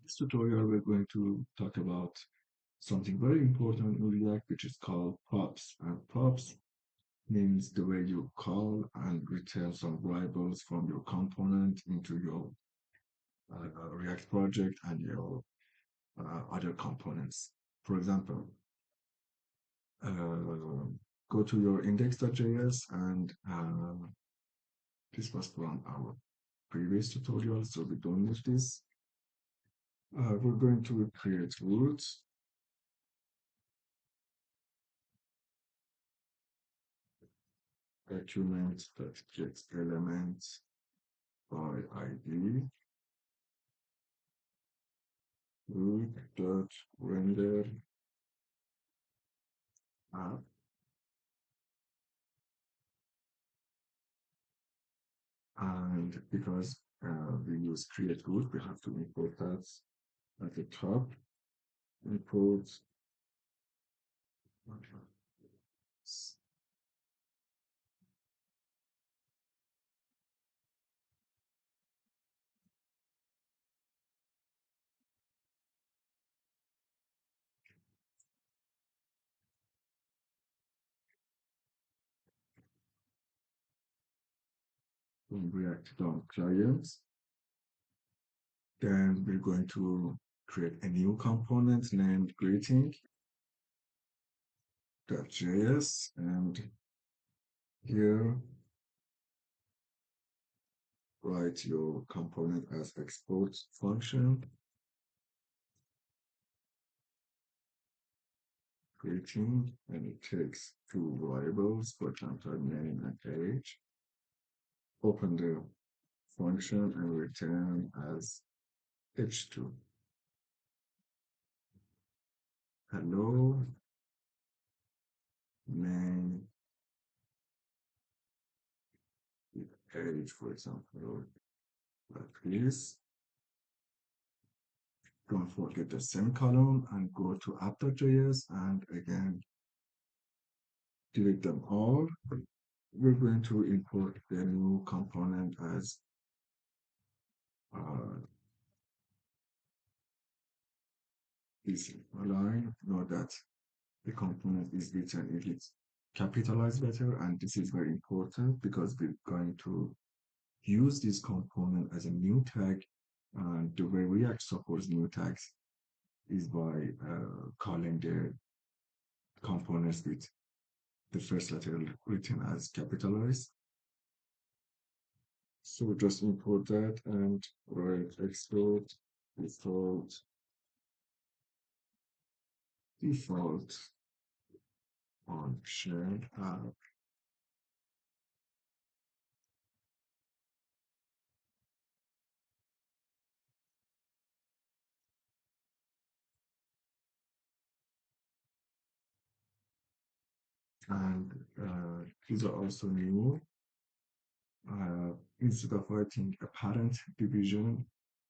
This tutorial, we're going to talk about something very important in React, which is called props. And props means the way you call and return some variables from your component into your React project and your other components. For example, uh, go to your index.js and this was from our previous tutorial, so we don't need this. We're going to create root document that gets elements by ID, root dot render app, and because we use create root, we have to import that at the top. Import from React DOM clients. Then we're going to create a new component named greeting.js, and here write your component as export function, greeting, and it takes two variables, for example, name and age. Open the function and return as h2. Hello, name, age, for example, like this. Don't forget the semicolon and go to app.js and again delete them all. We're going to import the new component as this line. Know that the component is written if it's capitalized better, and this is very important because we're going to use this component as a new tag, and the way React supports new tags is by calling the components with the first letter written as capitalized. So just import that and write export default function app. And these are also new. Instead of writing a parent division,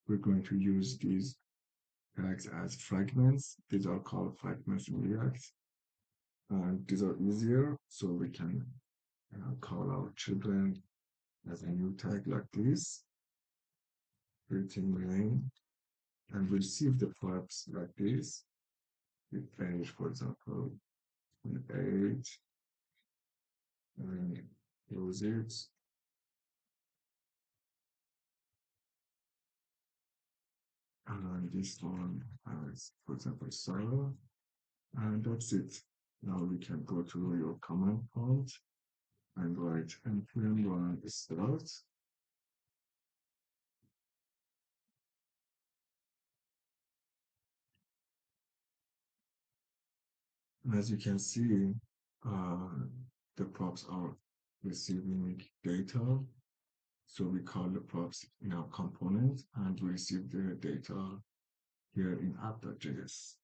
we're going to use these tags as fragments. These are called fragments in React. And these are easier, so we can call our children as a new tag like this, greeting name, and receive the props like this. With age, for example, with age, and close it. And this one has, for example, Sarah, and that's it. Now we can go to your command prompt and write npm run start. As you can see, the props are receiving data. So we call the props in our component and we receive the data here in app.js.